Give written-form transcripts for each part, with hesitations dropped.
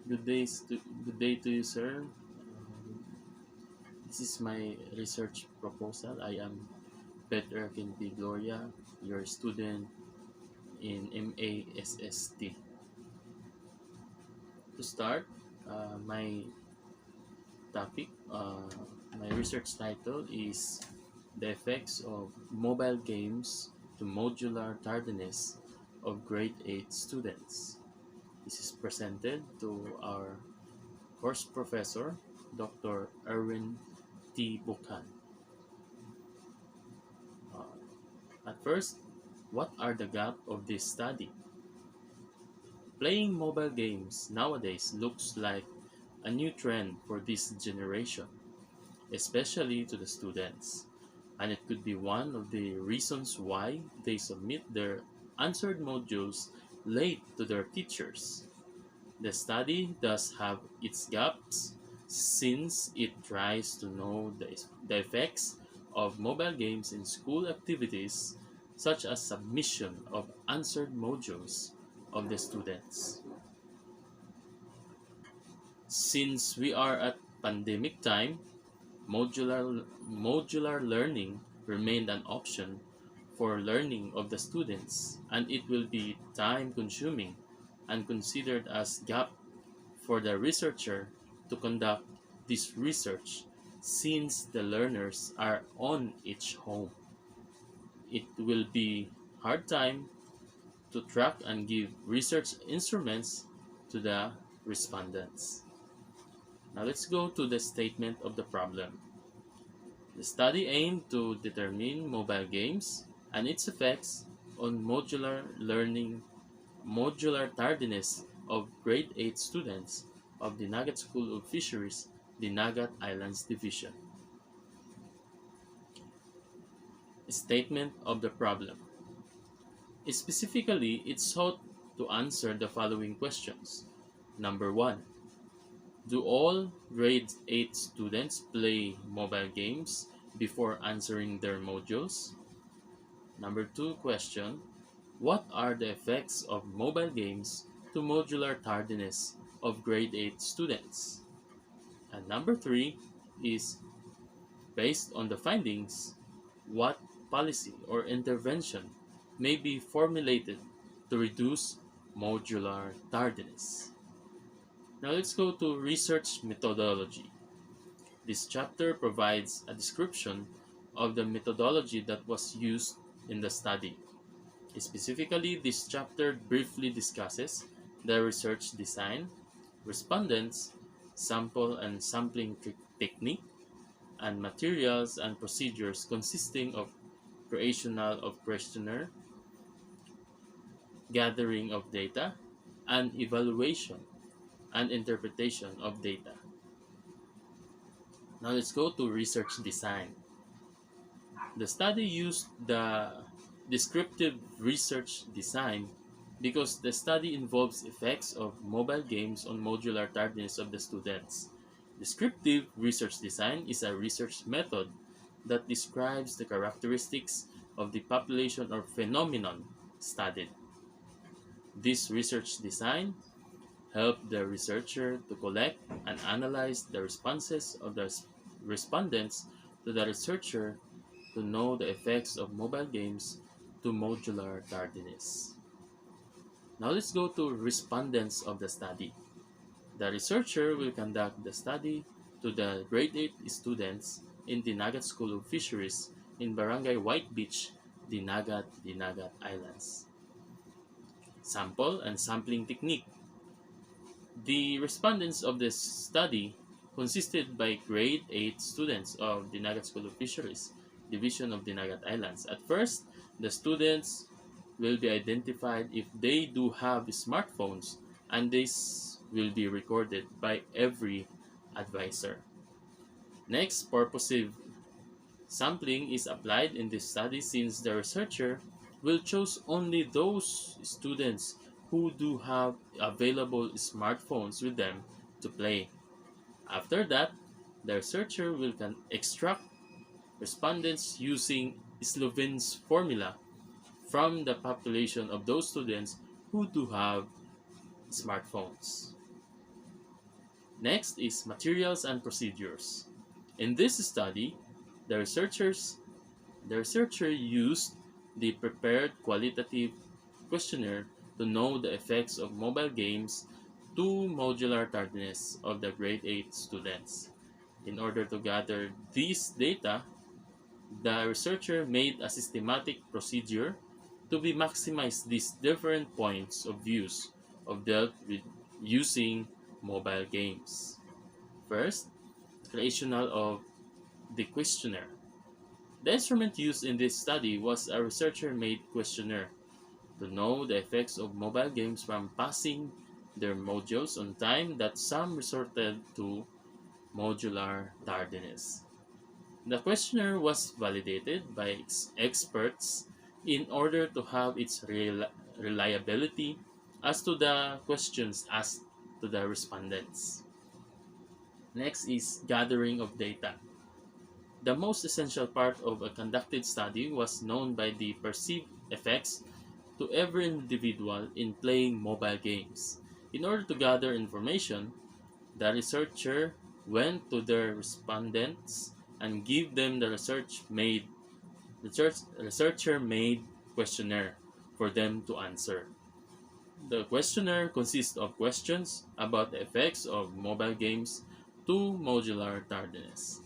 Good day to you, sir. This is my research proposal. I am Peter P. Gloria, your student in MASST. To start, my topic, my research title is The Effects of Mobile Games to Modular Tardiness of Grade 8 Students. This is presented to our course professor, Dr. Erwin T. Buchan. Uh, at first, what are the gaps of this study? Playing mobile games nowadays looks like a new trend for this generation, especially to the students, and it could be one of the reasons why they submit their answered modules late to their teachers. The study does have its gaps since it tries to know the effects of mobile games in school activities such as submission of answered modules of the students. Since we are at pandemic time, modular learning remained an option for learning of the students, and it will be time consuming and considered as gap for the researcher to conduct this research since the learners are on each home. It will be hard time to track and give research instruments to the respondents. Now let's go to the statement of the problem. The study aimed to determine mobile games and its effects on modular tardiness of grade 8 students of the Nagat School of Fisheries, the Nagat Islands Division. Statement of the problem. Specifically, it sought to answer the following questions. Number 1. Do all grade 8 students play mobile games before answering their modules? Number 2 question. What are the effects of mobile games to modular tardiness of grade 8 students? And number 3 is, based on the findings, what policy or intervention may be formulated to reduce modular tardiness? Now let's go to research methodology. This chapter provides a description of the methodology that was used in the study. Specifically, this chapter briefly discusses the research design, respondents, sample and sampling technique, and materials and procedures consisting of creational of questionnaire, gathering of data, and evaluation and interpretation of data. Now let's go to research design. The study used the descriptive research design because the study involves effects of mobile games on modular tardiness of the students. Descriptive research design is a research method that describes the characteristics of the population or phenomenon studied. This research design helped the researcher to collect and analyze the responses of the respondents to the researcher to know the effects of mobile games to modular tardiness. Now let's go to respondents of the study. The researcher will conduct the study to the grade 8 students in the Nagat School of Fisheries in Barangay White Beach, the Nagat Islands. Sample and sampling technique. The respondents of this study consisted by grade 8 students of the Nagat School of Fisheries, Division of the Nagat Islands. At first, the students will be identified if they do have smartphones, and this will be recorded by every advisor. Next, purposive sampling is applied in this study since the researcher will choose only those students who do have available smartphones with them to play. After that, the researcher will extract respondents using Sloven's formula from the population of those students who do have smartphones. Next is materials and procedures. In this study, the researchers the researcher used the prepared qualitative questionnaire to know the effects of mobile games to modular tardiness of the grade 8 students. In order to gather these data, the researcher made a systematic procedure to be maximize these different points of views of dealt with using mobile games. First, creation of the questionnaire. The instrument used in this study was a researcher-made questionnaire to know the effects of mobile games from passing their modules on time that some resorted to modular tardiness. The questionnaire was validated by experts in order to have its reliability as to the questions asked to the respondents. Next is gathering of data. The most essential part of a conducted study was known by the perceived effects to every individual in playing mobile games. In order to gather information, the researcher went to their respondents and gave them the researcher made questionnaire for them to answer. The questionnaire consists of questions about the effects of mobile games to modular tardiness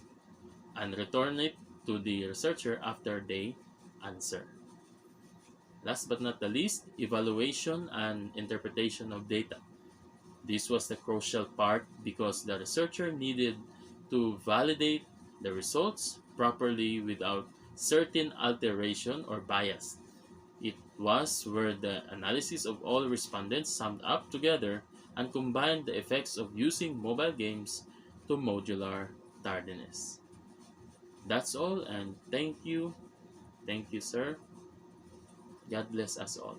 and return it to the researcher after they answer. Last but not the least, evaluation and interpretation of data. This was the crucial part because the researcher needed to validate the results properly without certain alteration or bias. It was where the analysis of all respondents summed up together and combined the effects of using mobile games to modular tardiness. That's all, and thank you. Thank you, sir. God bless us all.